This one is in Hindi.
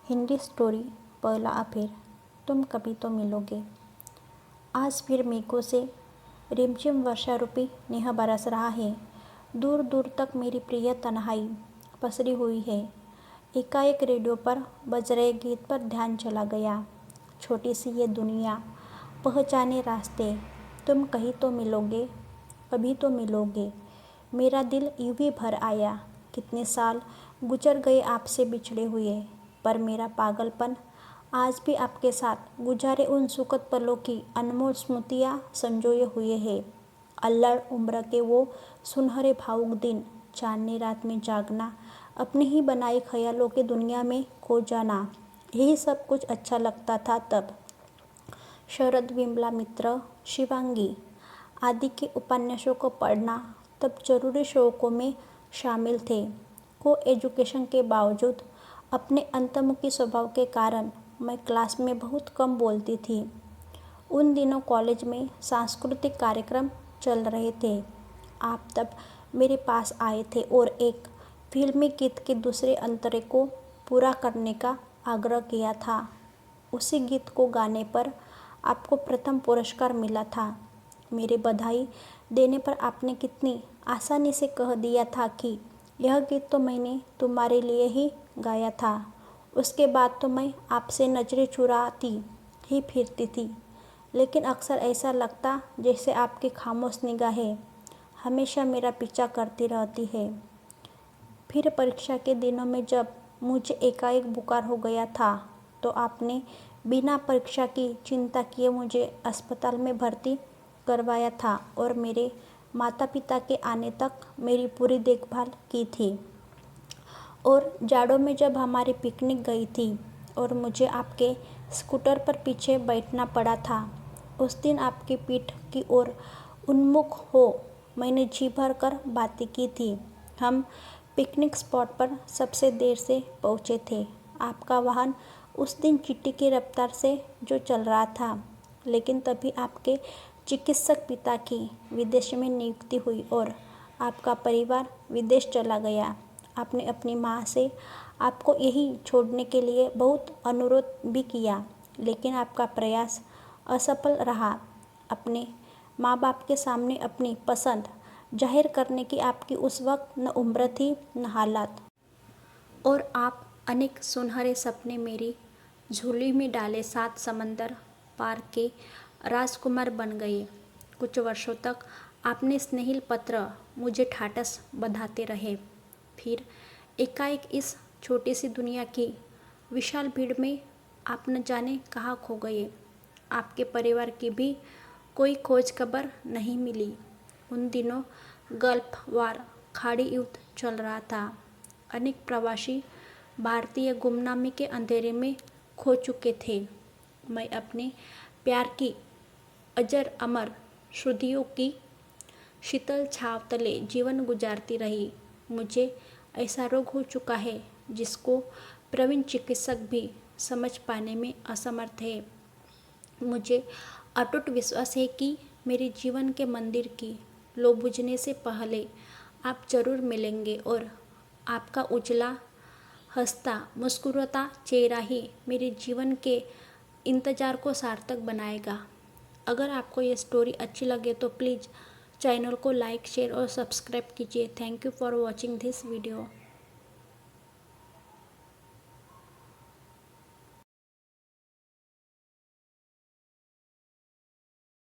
हिंदी स्टोरी पहला अफेयर। तुम कभी तो मिलोगे। आज फिर मेघों से रिमझिम वर्षा रूपी नेह बरस रहा है। दूर दूर तक मेरी प्रिय तन्हाई पसरी हुई है। एकाएक रेडियो पर बज रहे गीत पर ध्यान चला गया। छोटी सी ये दुनिया, पहचाने रास्ते, तुम कहीं तो मिलोगे, कभी तो मिलोगे। मेरा दिल यूं ही भर आया। कितने साल गुजर गए आपसे बिछड़े हुए, पर मेरा पागलपन आज भी आपके साथ गुजारे उन सुखद पलों की अनमोल स्मृतियाँ संजोए हुए है। अल्लड़ उम्र के वो सुनहरे भावुक दिन, चांदनी रात में जागना, अपने ही बनाए ख्यालों के दुनिया में खो जाना, यही सब कुछ अच्छा लगता था तब। शरद, विमला मित्र, शिवांगी आदि के उपन्यासों को पढ़ना तब जरूरी शौकों में शामिल थे। को एजुकेशन के बावजूद अपने अंतर्मुखी स्वभाव के कारण मैं क्लास में बहुत कम बोलती थी। उन दिनों कॉलेज में सांस्कृतिक कार्यक्रम चल रहे थे। आप तब मेरे पास आए थे और एक फिल्मी गीत के दूसरे अंतरे को पूरा करने का आग्रह किया था। उसी गीत को गाने पर आपको प्रथम पुरस्कार मिला था। मेरे बधाई देने पर आपने कितनी आसानी से कह दिया था कि यह गीत तो मैंने तुम्हारे लिए ही गाया था। उसके बाद तो मैं आपसे नजरें चुराती ही फिरती थी, लेकिन अक्सर ऐसा लगता जैसे आपकी खामोश निगाहें हमेशा मेरा पीछा करती रहती है। फिर परीक्षा के दिनों में जब मुझे एकाएक बुखार हो गया था, तो आपने बिना परीक्षा की चिंता किए मुझे अस्पताल में भर्ती करवाया था और मेरे माता पिता के आने तक मेरी पूरी देखभाल की थी। और जाड़ों में जब हमारी पिकनिक गई थी और मुझे आपके स्कूटर पर पीछे बैठना पड़ा था, उस दिन आपकी पीठ की ओर उन्मुख हो मैंने जी भर कर बातें की थी। हम पिकनिक स्पॉट पर सबसे देर से पहुँचे थे। आपका वाहन उस दिन चींटी की रफ्तार से जो चल रहा था, लेकिन तभी आपके चिकित्सक पिता की विदेश में नियुक्ति हुई और आपका परिवार विदेश चला गया। आपने अपनी माँ से आपको यही छोड़ने के लिए बहुत अनुरोध भी किया, लेकिन आपका प्रयास असफल रहा। अपने माँ बाप के सामने अपनी पसंद जाहिर करने की आपकी उस वक्त न उम्र थी न हालात। और आप अनेक सुनहरे सपने मेरी झोली में डाले 7 समंदर पार के राजकुमार बन गए। कुछ वर्षों तक आपने स्नेहिल पत्र मुझे ठाटस बंधाते रहे। फिर एकाएक इस छोटी सी दुनिया की विशाल भीड़ में आप न जाने कहाँ खो गए। आपके परिवार की भी कोई खोज खबर नहीं मिली। उन दिनों गल्फ वार खाड़ी युद्ध चल रहा था। अनेक प्रवासी भारतीय गुमनामी के अंधेरे में खो चुके थे। मैं अपने प्यार की अजर अमर श्रुतियों की शीतल छाव तले जीवन गुजारती रही। मुझे ऐसा रोग हो चुका है जिसको प्रवीण चिकित्सक भी समझ पाने में असमर्थ है। मुझे अटूट विश्वास है कि मेरे जीवन के मंदिर की लौ बुझने से पहले आप जरूर मिलेंगे और आपका उजला हंसता मुस्कुराता चेहरा ही मेरे जीवन के इंतज़ार को सार्थक बनाएगा। अगर आपको ये स्टोरी अच्छी लगे तो प्लीज़ चैनल को लाइक, शेयर और सब्सक्राइब कीजिए। Thank you for watching this video.